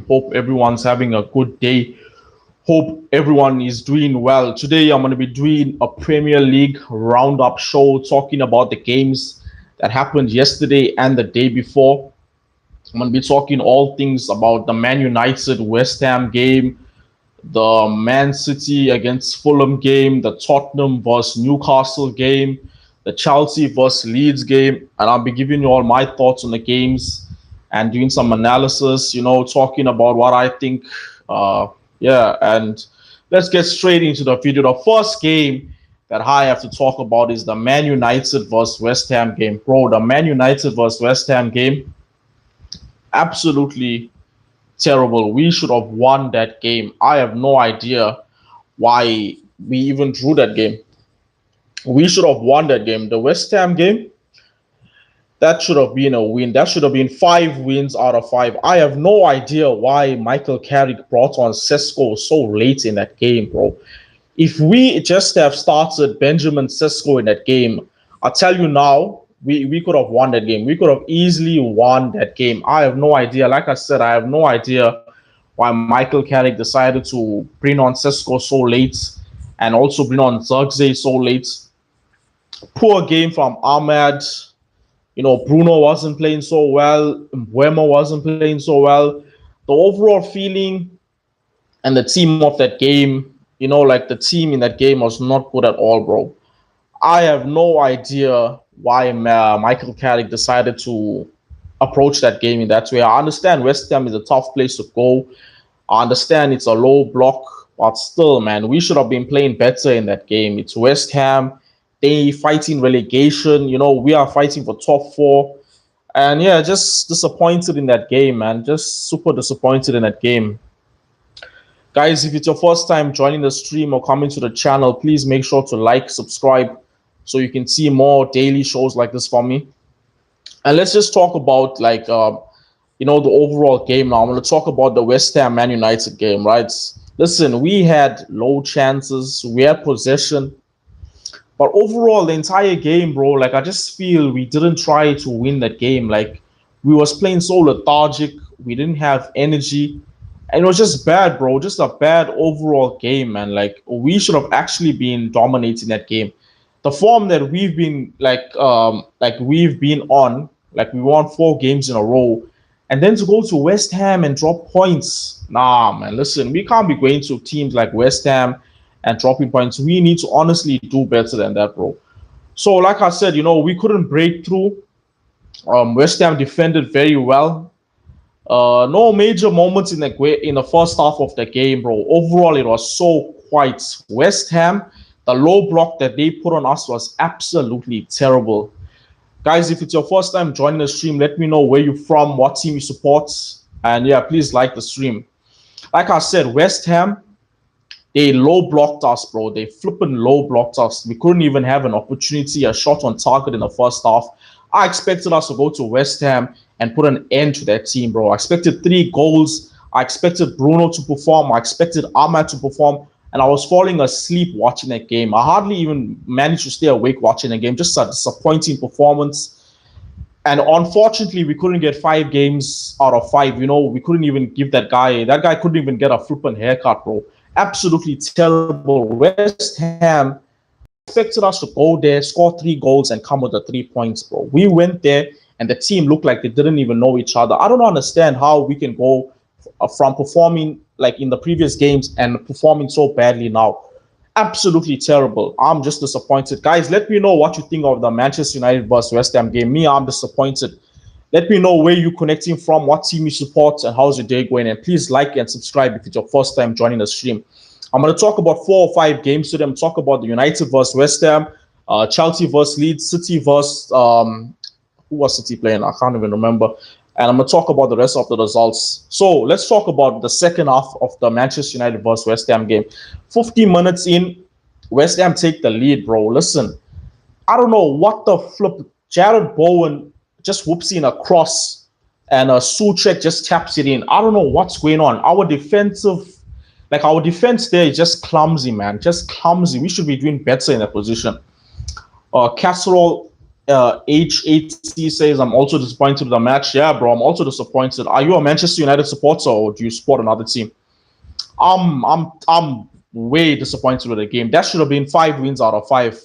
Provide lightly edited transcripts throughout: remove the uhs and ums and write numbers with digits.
Hope everyone's having a good day. Hope everyone is doing well. Today, I'm going to be doing a Premier League roundup show talking about the games that happened yesterday and the day before. I'm going to be talking all things about the Man United West Ham game, the Man City against Fulham game, the Tottenham versus Newcastle game, the Chelsea versus Leeds game, and I'll be giving you all my thoughts on the games and doing some analysis, talking about what I think. And let's get straight into the video. The first game that I have to talk about is the Man United versus West Ham game. Bro, the Man United versus West Ham game, absolutely terrible. We should have won that game. I have no idea why we even drew that game. We should have won that game. The West Ham game, that should have been a win. That should have been 5 wins out of 5. I have no idea why Michael Carrick brought on Sesko so late in that game, bro. If we just have started Benjamin Sesko in that game, I'll tell you now, we could have won that game. We could have easily won that game. I have no idea. Like I said, I have no idea why Michael Carrick decided to bring on Sesko so late and also bring on Zirkzee so late. Poor game from Ahmad. Bruno wasn't playing so well. Mbeumo wasn't playing so well. The overall feeling and the team of that game, the team in that game was not good at all, bro. I have no idea why Michael Carrick decided to approach that game in that way. I understand West Ham is a tough place to go. I understand it's a low block, but still, man, we should have been playing better in that game. It's West Ham. They fighting relegation. We are fighting for top 4. And yeah, just disappointed in that game, man. Just super disappointed in that game. Guys, if it's your first time joining the stream or coming to the channel, please make sure to like, subscribe, so you can see more daily shows like this from me. And let's just talk about the overall game now. I'm going to talk about the West Ham Man United game, right? Listen, we had low chances. We had possession. But overall, the entire game, bro, I just feel we didn't try to win that game. We was playing so lethargic. We didn't have energy. And it was just bad, bro. Just a bad overall game, man. We should have actually been dominating that game. The form that we've been we've been on, we won 4 games in a row, and then to go to West Ham and drop points. Nah, man, listen, we can't be going to teams like West Ham and dropping points. We need to honestly do better than that, bro. So, like I said, we couldn't break through. West Ham defended very well. No major moments in the first half of the game, bro. Overall, it was so quiet. West Ham, the low block that they put on us was absolutely terrible. Guys, if it's your first time joining the stream, let me know where you're from, what team you support, and yeah, please like the stream. Like I said, West Ham, they low blocked us, bro. They flipping low blocked us. We couldn't even have an opportunity, a shot on target in the first half. I expected us to go to West Ham and put an end to that team, bro. I expected 3 goals. I expected Bruno to perform. I expected Ahmad to perform. And I was falling asleep watching that game. I hardly even managed to stay awake watching the game. Just a disappointing performance. And unfortunately, we couldn't get 5 games out of 5. We couldn't even give that guy couldn't even get a flippant haircut, bro. Absolutely terrible. West Ham expected us to go there, score 3 goals, and come with the 3 points, bro. We went there, and the team looked like they didn't even know each other. I don't understand how we can go from performing in the previous games and performing so badly now. Absolutely terrible. I'm just disappointed. Guys, let me know what you think of the Manchester United versus West Ham game. Me, I'm disappointed. Let me know where you're connecting from, what team you support, and how's your day going. And please like and subscribe if it's your first time joining the stream. I'm going to talk about 4 or 5 games today. I'm going to talk about the United versus West Ham, Chelsea versus Leeds, City versus... who was City playing? I can't even remember. And I'm going to talk about the rest of the results. So let's talk about the second half of the Manchester United versus West Ham game. 50 minutes in, West Ham take the lead, bro. Listen, I don't know what the flip. Jared Bowen just whoops in a cross and Souček just taps it in. I don't know what's going on. Our defense there is just clumsy, man. Just clumsy. We should be doing better in that position. Casserole H8C says, I'm also disappointed with the match. Yeah, bro, I'm also disappointed. Are you a Manchester United supporter or do you support another team? I'm way disappointed with the game. That should have been 5 wins out of 5.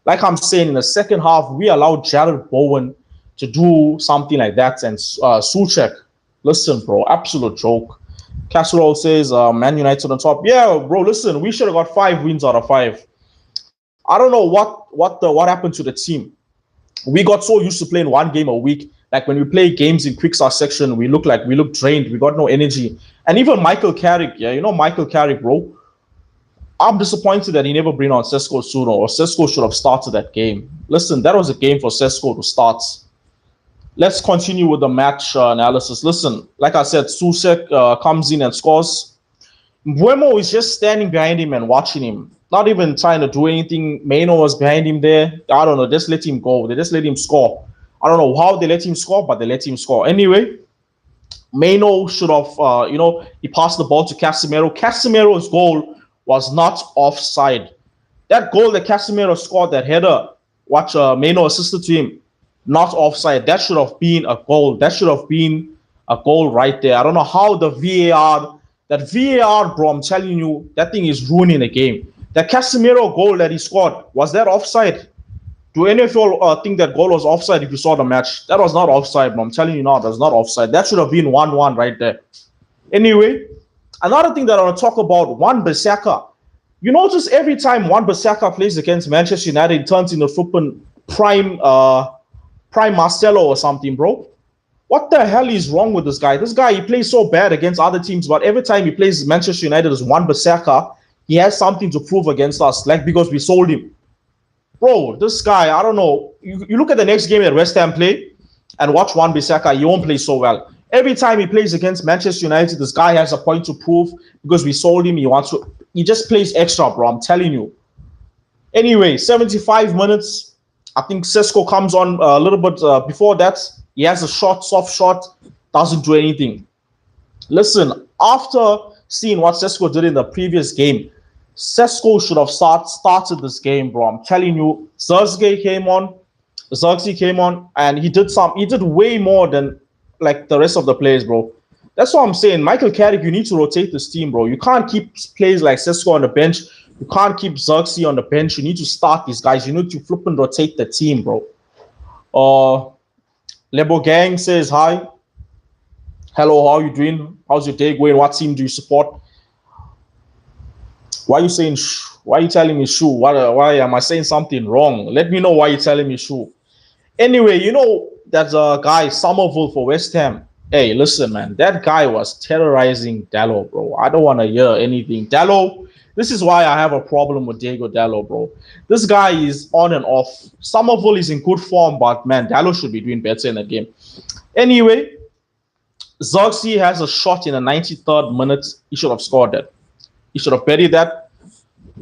Like I'm saying, in the second half, we allowed Jared Bowen to do something like that. And Souček, listen, bro, absolute joke. Casserole says, Man United on top. Yeah, bro, listen, we should have got 5 wins out of 5. I don't know what happened to the team. We got so used to playing one game a week. Like when we play games in quick start section, we look drained. We got no energy. And even Michael Carrick, yeah, you know Michael Carrick, bro. I'm disappointed that he never bring on Sesko sooner, or Sesko should have started that game. Listen, that was a game for Sesko to start. Let's continue with the match analysis. Listen, like I said, Souček comes in and scores. Mbeumo is just standing behind him and watching him, not even trying to do anything. Mainoo was behind him there. I don't know, just let him go. They just let him score. I don't know how they let him score, but they let him score. Anyway, Mainoo should have, he passed the ball to Casemiro. Casemiro's goal was not offside. That goal that Casemiro scored, that header, Mainoo assisted to him, not offside. That should have been a goal. That should have been a goal right there. I don't know how the VAR, bro, I'm telling you, that thing is ruining the game. The Casemiro goal that he scored, was that offside? Do any of you think that goal was offside if you saw the match? That was not offside, bro. I'm telling you now, that's not offside. That should have been 1-1 right there. Anyway, another thing that I want to talk about, Wan-Bissaka. You notice every time Wan-Bissaka plays against Manchester United, he turns into flipping prime Marcelo or something, bro. What the hell is wrong with this guy? This guy, he plays so bad against other teams, but every time he plays Manchester United as Wan-Bissaka, he has something to prove against us, like because we sold him. Bro, this guy, I don't know. You look at the next game that West Ham play and watch Wan-Bissaka, he won't play so well. Every time he plays against Manchester United, this guy has a point to prove because we sold him. He just plays extra, bro. I'm telling you. Anyway, 75 minutes. I think Sesko comes on a little bit before that. He has a soft shot, doesn't do anything. Listen, after seeing what Sesko did in the previous game, Sesko should have started this game, bro. I'm telling you, Zirkzee came on, and he did way more than like the rest of the players, bro. That's what I'm saying. Michael Carrick, you need to rotate this team, bro. You can't keep players like Sesko on the bench. You can't keep Zirkzee on the bench. You need to start these guys. You need to flip and rotate the team, bro. Lebo Gang says hi. Hello, how are you doing? How's your day going? What team do you support? Why are you saying shh? Why are you telling me shoo? Why am I saying something wrong? Let me know why you're telling me shoo. Anyway, you know that guy Somerville for West Ham. Hey, listen, man. That guy was terrorizing Dalot, bro. I don't want to hear anything. Dalot, this is why I have a problem with Diego Dalot, bro. This guy is on and off. Somerville is in good form, but, man, Dalot should be doing better in the game. Anyway, Zirkzee has a shot in the 93rd minute. He should have scored that. He should have buried that.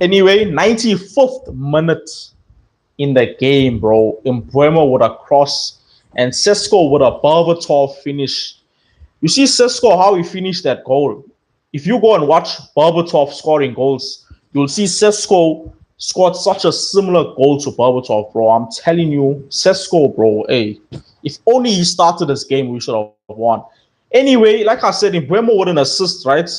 Anyway, 95th minute in the game, bro. Mbeumo with a cross and Sesko with a Berbatov finish. You see Sesko, how he finished that goal. If you go and watch Berbatov scoring goals, you'll see Sesko scored such a similar goal to Berbatov, bro. I'm telling you, Sesko, bro, hey, if only he started this game, we should have won. Anyway, like I said, Mbeumo wouldn't assist, right?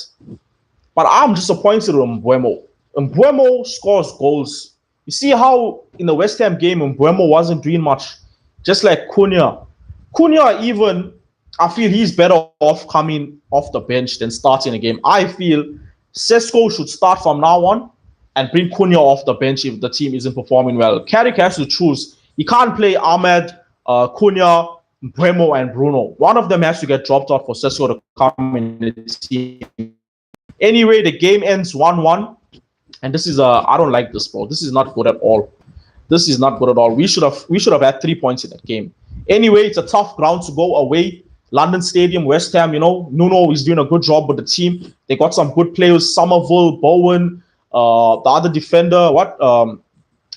But I'm disappointed with Mbeumo. Mbeumo scores goals. You see how in the West Ham game, Mbeumo wasn't doing much, just like Cunha. Cunha even, I feel he's better off coming off the bench than starting a game. I feel Sesko should start from now on and bring Cunha off the bench if the team isn't performing well. Carrick has to choose. He can't play Ahmed, Cunha, Mbeumo, and Bruno. One of them has to get dropped out for Sesko to come in the team. Anyway, the game ends 1-1. And this is I don't like this, bro. This is not good at all. This is not good at all. We should have had 3 points in that game. Anyway, it's a tough ground to go away. London Stadium, West Ham, you know, Nuno is doing a good job with the team. They got some good players, Somerville, Bowen, the other defender,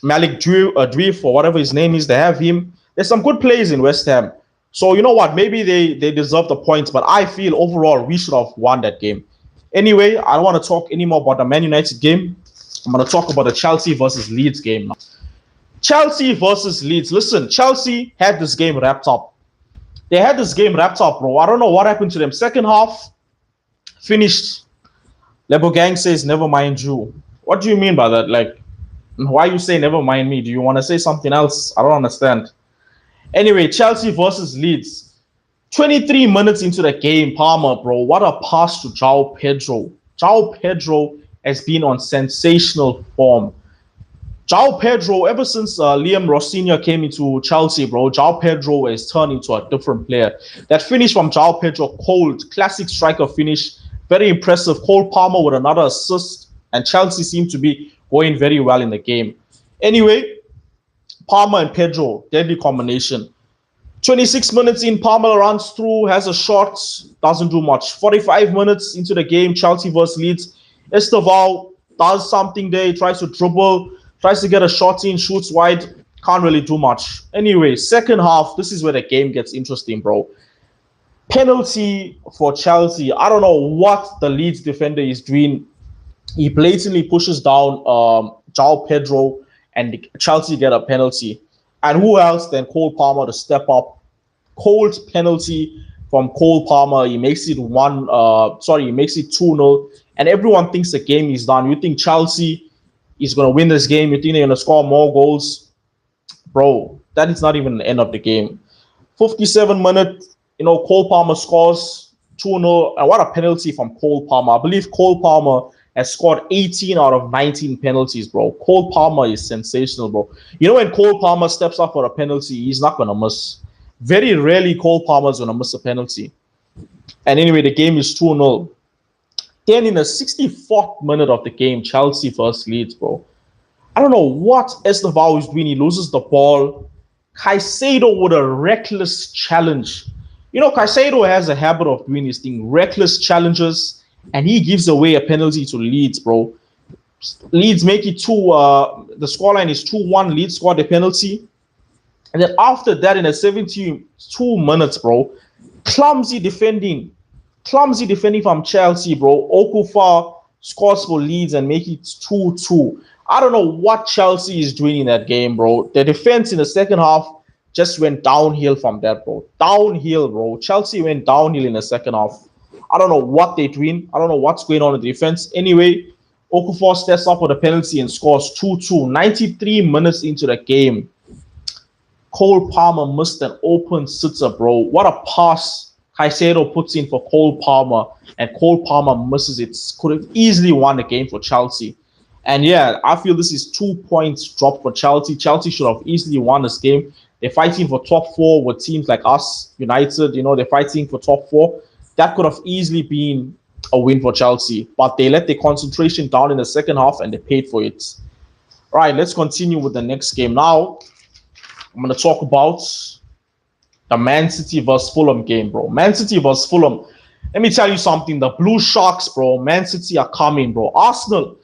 Malik Dweef, or whatever his name is, they have him. There's some good players in West Ham. So, you know what, maybe they deserve the points, but I feel overall we should have won that game. Anyway, I don't want to talk anymore about the Man United game. I'm going to talk about the Chelsea versus Leeds game now. Chelsea versus Leeds. Listen, Chelsea had this game wrapped up. They had this game wrapped up, bro. I don't know what happened to them. Second half, finished. Lebo Gang says, never mind you. What do you mean by that? Like, why you say never mind me? Do you want to say something else? I don't understand. Anyway, Chelsea versus Leeds. 23 minutes into the game, Palmer, bro. What a pass to João Pedro. João Pedro has been on sensational form. João Pedro, ever since Liam Rosinha came into Chelsea, bro, João Pedro has turned into a different player. That finish from João Pedro, cold, classic striker finish, very impressive. Cole Palmer with another assist, and Chelsea seem to be going very well in the game. Anyway, Palmer and Pedro, deadly combination. 26 minutes in, Palmer runs through, has a shot, doesn't do much. 45 minutes into the game, Chelsea versus Leeds. Esteval does something there, he tries to dribble, tries to get a shot in, shoots wide, can't really do much. Anyway, second half, this is where the game gets interesting, bro. Penalty for Chelsea. I don't know what the Leeds defender is doing. He blatantly pushes down João Pedro, and Chelsea get a penalty. And who else than Cole Palmer to step up? Cold penalty from Cole Palmer. He makes it 2-0. And everyone thinks the game is done. You think Chelsea is going to win this game? You think they're going to score more goals? Bro, that is not even the end of the game. 57 minutes, Cole Palmer scores 2-0. And what a penalty from Cole Palmer. I believe Cole Palmer has scored 18 out of 19 penalties, bro. Cole Palmer is sensational, bro. When Cole Palmer steps up for a penalty, he's not going to miss. Very rarely Cole Palmer is going to miss a penalty. And anyway, the game is 2-0. Then in the 64th minute of the game, Chelsea versus Leeds, bro. I don't know what Esteval is doing. He loses the ball. Caicedo with a reckless challenge. Caicedo has a habit of doing this thing, reckless challenges. And he gives away a penalty to Leeds, bro. Leeds make it 2. The scoreline is 2-1. Leeds scored the penalty. And then after that, in the 72 minutes, bro, clumsy defending from Chelsea, bro. Okufor scores for Leeds and make it 2-2. I don't know what Chelsea is doing in that game, bro. The defense in the second half just went downhill from that, bro. Downhill, bro. Chelsea went downhill in the second half. I don't know what they're doing. I don't know what's going on in the defense. Anyway, Okafor steps up with a penalty and scores 2-2. 93 minutes into the game. Cole Palmer missed an open sitter, bro. What a pass Caicedo puts in for Cole Palmer, and Cole Palmer misses it. Could have easily won the game for Chelsea. And yeah, I feel this is 2 points dropped for Chelsea. Chelsea should have easily won this game. They're fighting for top 4 with teams like us, United. They're fighting for top 4. That could have easily been a win for Chelsea, but they let their concentration down in the second half and they paid for it. All right, let's continue with the next game. Now, I'm going to talk about the Man City versus Fulham game, bro. Man City versus Fulham. Let me tell you something. The Blue Sharks, bro, Man City are coming, bro. Arsenal,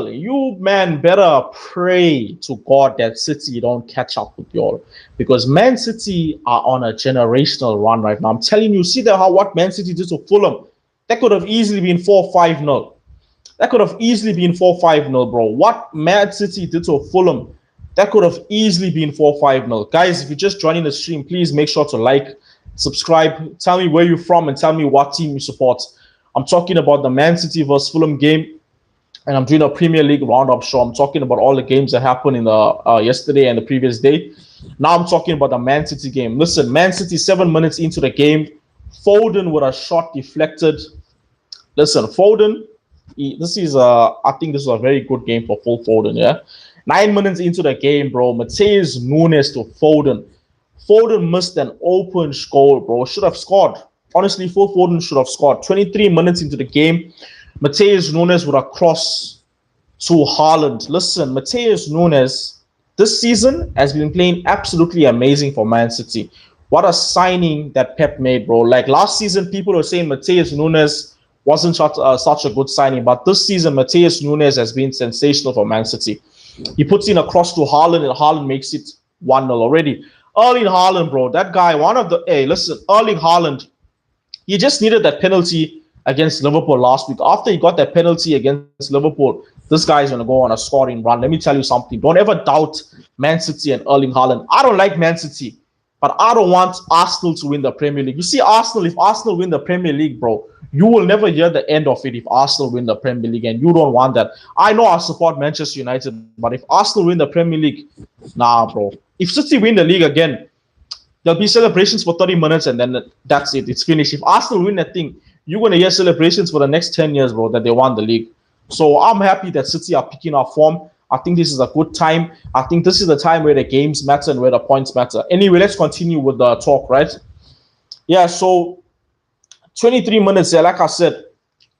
you, man, better pray to God that City don't catch up with y'all, because Man City are on a generational run right now. I'm telling you, see what Man City did to Fulham. That could have easily been 4-5-0. That could have easily been 4-5-0, bro. What Man City did to Fulham, that could have easily been 4-5-0. Guys, if you're just joining the stream, please make sure to like, subscribe, tell me where you're from, and tell me what team you support. I'm talking about the Man City versus Fulham game. And I'm doing a Premier League roundup show. I'm talking about all the games that happened in the yesterday and the previous day. Now I'm talking about the Man City game. Listen, Man City 7 minutes into the game, Foden with a shot deflected. Listen, Foden, I think this is a very good game for Phil Foden, yeah? 9 minutes into the game, bro, Matheus Nunes to Foden. Foden missed an open goal, bro. Should have scored. Honestly, Phil Foden should have scored. 23 minutes into the game, Matheus Nunes with a cross to Haaland. Listen, Matheus Nunes this season has been playing absolutely amazing for Man City. What a signing that Pep made, bro. Like last season, people were saying Matheus Nunes wasn't such a good signing. But this season, Matheus Nunes has been sensational for Man City. He puts in a cross to Haaland, and Haaland makes it 1-0 already. Erling Haaland, bro. That guy, Erling Haaland, he just needed that penalty against Liverpool last week. After he got that penalty against Liverpool, this guy's going to go on a scoring run. Let me tell you something. Don't ever doubt Man City and Erling Haaland. I don't like Man City, but I don't want Arsenal to win the Premier League. You see, Arsenal, if Arsenal win the Premier League, bro, you will never hear the end of it if Arsenal win the Premier League, and you don't want that. I know I support Manchester United, but if Arsenal win the Premier League, nah, bro. If City win the league again, there'll be celebrations for 30 minutes, and then that's it. It's finished. If Arsenal win that thing, you're going to hear celebrations for the next 10 years, bro, that they won the league. So I'm happy that City are picking up form. I think this is a good time. I think this is the time where the games matter and where the points matter. Anyway, let's continue with the talk, right? Yeah, so 23 minutes there, like I said,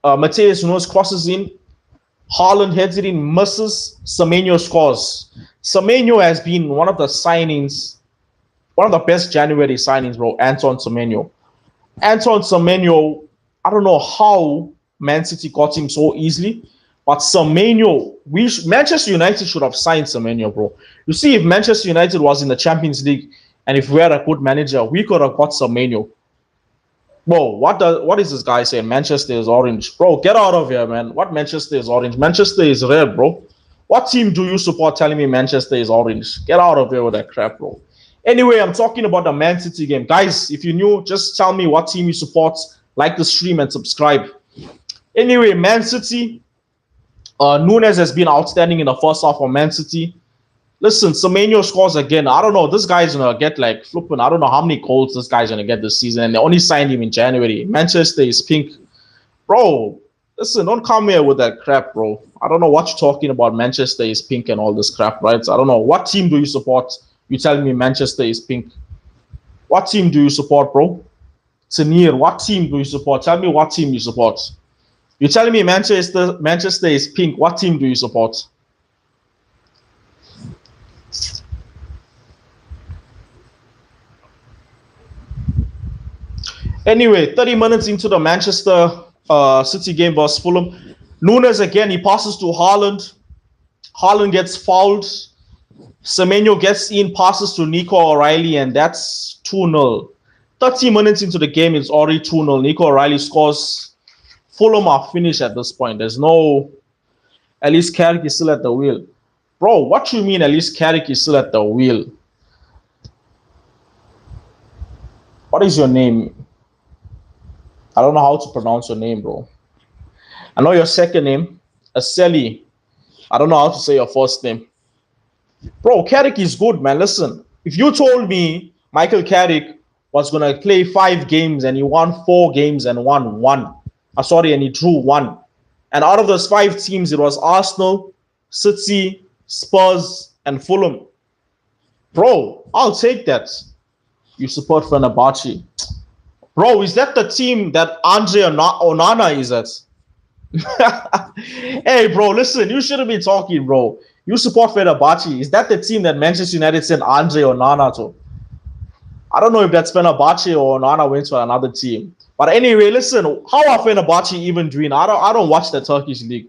Matheus Nunes crosses in. Haaland heads it in, misses. Semenyo scores. Semenyo has been one of the signings, one of the best January signings, bro, Antoine Semenyo. Antoine Semenyo, I don't know how Man City got him so easily, but Semenyo, Manchester United should have signed Semenyo, bro. You see, if Manchester United was in the Champions League and if we had a good manager, we could have got Semenyo. Bro, what is this guy saying? Manchester is orange. Bro, get out of here, man. What Manchester is orange? Manchester is red, bro. What team do you support telling me Manchester is orange? Get out of here with that crap, bro. Anyway, I'm talking about the Man City game. Guys, if you're new, just tell me what team you support. Like the stream and subscribe. Anyway, Man City. Nunes has been outstanding in the first half of Man City. Listen, Semenyo scores again. I don't know. This guy's going to get like flipping. I don't know how many goals this guy's going to get this season. And they only signed him in January. Manchester is pink. Bro, listen, don't come here with that crap, bro. I don't know what you're talking about. Manchester is pink and all this crap, right? I don't know. What team do you support? You telling me Manchester is pink. What team do you support, bro? Tanir, what team do you support? Tell me what team you support. You're telling me Manchester is pink. What team do you support? Anyway, 30 minutes into the Manchester City game versus Fulham. Nunes again, he passes to Haaland. Haaland gets fouled. Semenyo gets in, passes to Nico O'Reilly, and that's 2-0. 30 minutes into the game, it's already 2-0. Nico O'Reilly scores. Fulham are finished at this point. There's no... Ellis Carrick is still at the wheel. Bro, what you mean Ellis Carrick is still at the wheel? What is your name? I don't know how to pronounce your name, bro. I know your second name, Aseli. I don't know how to say your first name. Bro, Carrick is good, man. Listen, if you told me Michael Carrick was going to play 5 games and he won 4 games and won 1. And he drew 1. And out of those 5 teams, it was Arsenal, City, Spurs, and Fulham. Bro, I'll take that. You support Fenerbahce. Bro, is that the team that Andre Onana is at? Hey, bro, listen, you shouldn't be talking, bro. You support Fenerbahce. Is that the team that Manchester United sent Andre Onana to? I don't know if that's Fenerbahce or Onana went to another team. But anyway, listen, how are Fenerbahce even doing? I don't watch the Turkish league.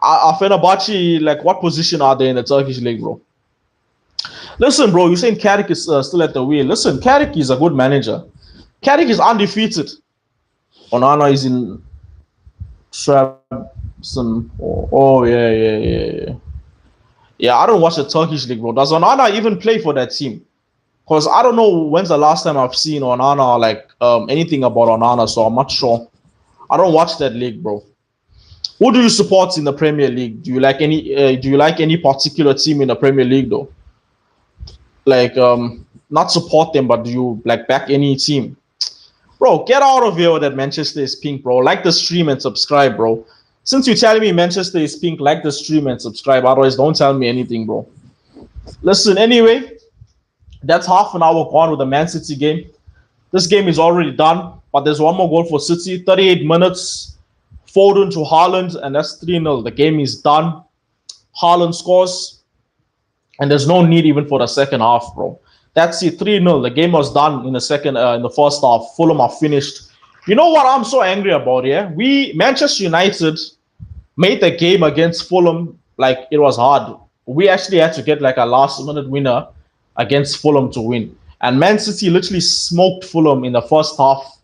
Are Fenerbahce, like, what position are they in the Turkish league, bro? Listen, bro, you're saying Carrick is still at the wheel. Listen, Carrick is a good manager. Carrick is undefeated. Onana is in Trabzon. Oh, yeah. Yeah, I don't watch the Turkish league, bro. Does Onana even play for that team? Because I don't know when's the last time I've seen Onana, like, anything about Onana, so I'm not sure. I don't watch that league, bro. Who do you support in the Premier League? Do you like any particular team in the Premier League, though? Like, not support them, but do you like back any team? Bro, get out of here with that Manchester is pink, bro. Like the stream and subscribe, bro. Since you're telling me Manchester is pink, like the stream and subscribe. Otherwise, don't tell me anything, bro. Listen, anyway, that's half an hour gone with the Man City game. This game is already done, but there's one more goal for City. 38 minutes. Foden to Haaland, and that's 3-0. The game is done. Haaland scores, and there's no need even for the second half, bro. That's it, 3-0. The game was done in the first half. Fulham are finished. You know what I'm so angry about, yeah? Manchester United made the game against Fulham like it was hard. We actually had to get like a last-minute winner against Fulham to win. And Man City literally smoked Fulham in the first half,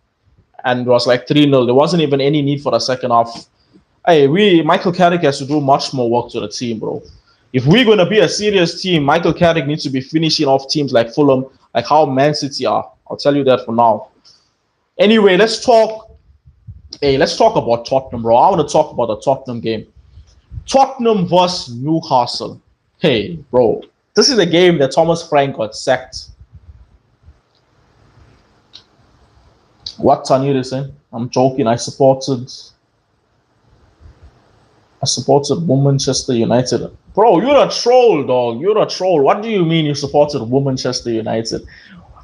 and it was like 3-0. There wasn't even any need for the second half. Hey, Michael Carrick has to do much more work to the team, bro. If we're gonna be a serious team, Michael Carrick needs to be finishing off teams like Fulham, like how Man City are. I'll tell you that for now. Anyway, let's talk. Hey, let's talk about Tottenham, bro. I want to talk about the Tottenham game. Tottenham versus Newcastle. Hey, bro, this is a game that Thomas Frank got sacked. What Tanir saying? I'm joking. I supported Manchester United. Bro, you're a troll, dog. You're a troll. What do you mean you supported Manchester United?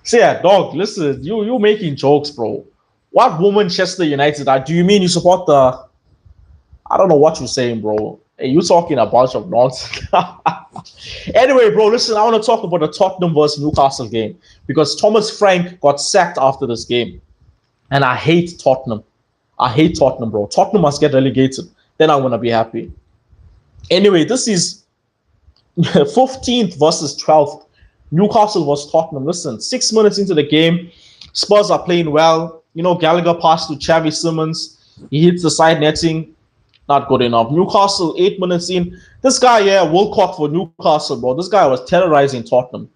See, yeah, dog, listen, you making jokes, bro. What Manchester United are? Do you mean you support the... I don't know what you're saying, bro. Hey, you talking a bunch of nonsense. Anyway, bro, listen, I want to talk about the Tottenham versus Newcastle game because Thomas Frank got sacked after this game. And I hate Tottenham. I hate Tottenham, bro. Tottenham must get relegated. Then I'm going to be happy. Anyway, this is 15th versus 12th. Newcastle versus Tottenham. Listen, 6 minutes into the game, Spurs are playing well. You know, Gallagher passed to Xavi Simons. He hits the side netting. Not good enough. Newcastle, 8 minutes in. This guy, Wilcock for Newcastle, bro. This guy was terrorizing Tottenham.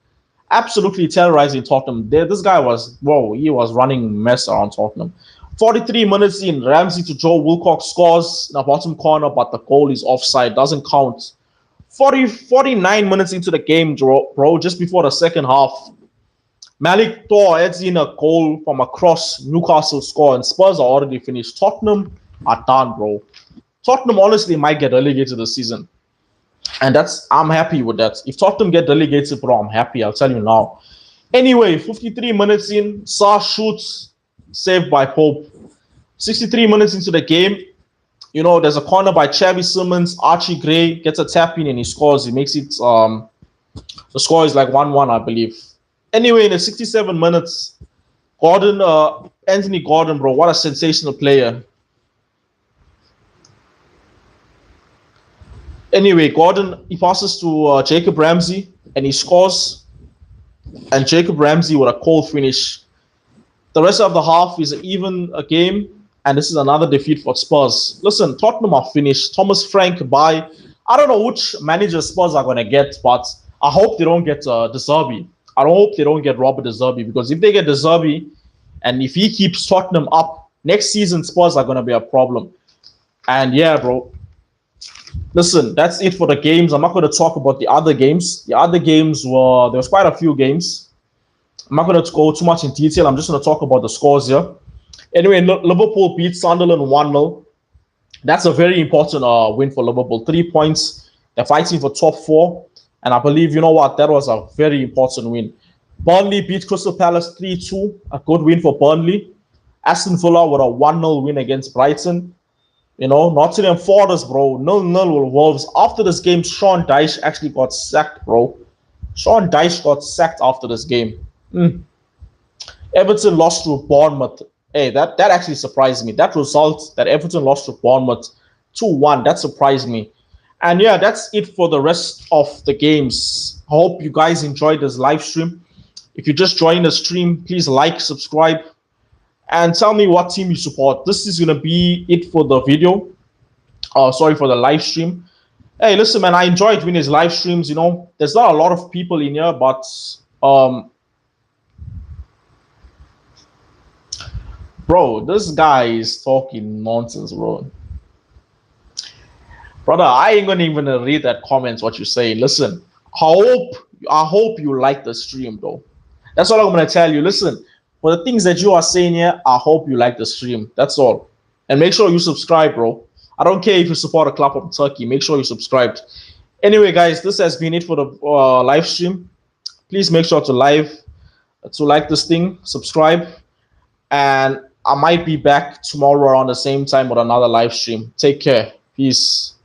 Absolutely terrorizing Tottenham. This guy was, he was running mess around Tottenham. 43 minutes in, Ramsey to Joe Wilcock scores in the bottom corner, but the goal is offside. Doesn't count. 49 minutes into the game, bro, just before the second half, Malik Thor adds in a goal from a cross. Newcastle score, and Spurs are already finished. Tottenham are done, bro. Tottenham honestly might get relegated this season. And I'm happy with that. If Tottenham get relegated, bro, I'm happy. I'll tell you now. Anyway, 53 minutes in, Sarr shoots, saved by Pope. 63 minutes into the game, you know, there's a corner by Xavi Simons. Archie Gray gets a tap in and he scores. He makes it, the score is like 1-1, I believe. Anyway, in the 67 minutes, Anthony Gordon, bro, what a sensational player. Anyway, Gordon, he passes to Jacob Ramsey and he scores. And Jacob Ramsey with a cold finish. The rest of the half is even a game. And this is another defeat for Spurs. Listen, Tottenham are finished. Thomas Frank, bye. I don't know which manager Spurs are going to get, but I hope they don't get De Zerbi. I hope they don't get Robert De Zerbi, because if they get De Zerbi and if he keeps Tottenham up, next season Spurs are going to be a problem. And yeah, bro. Listen, that's it for the games. I'm not going to talk about the other games. The other games there was quite a few games. I'm not going to go too much in detail. I'm just going to talk about the scores here. Anyway, Liverpool beat Sunderland 1-0. That's a very important win for Liverpool. 3 points. They're fighting for top 4. And I believe, you know what, that was a very important win. Burnley beat Crystal Palace 3-2. A good win for Burnley. Aston Villa with a 1-0 win against Brighton. You know, Nottingham Forest, bro. 0-0 with Wolves. After this game, Sean Dyche actually got sacked, bro. Sean Dyche got sacked after this game. Everton lost to Bournemouth. Hey, that actually surprised me. That result that Everton lost to Bournemouth 2-1, that surprised me. And yeah, that's it for the rest of the games. I hope you guys enjoyed this live stream. If you just joined the stream, please like, subscribe, and tell me what team you support. This is going to be it for the video. Sorry, for the live stream. Hey, listen, man, I enjoyed doing these live streams. You know, there's not a lot of people in here, but bro, this guy is talking nonsense, bro. Brother, I ain't gonna even read that comments what you say. Listen, I hope you like the stream, though. That's all I'm gonna tell you. Listen, for the things that you are saying here, I hope you like the stream. That's all. And make sure you subscribe, bro. I don't care if you support a club from Turkey. Make sure you subscribed. Anyway, guys, this has been it for the live stream. Please make sure to like this thing, subscribe, and I might be back tomorrow around the same time with another live stream. Take care. Peace.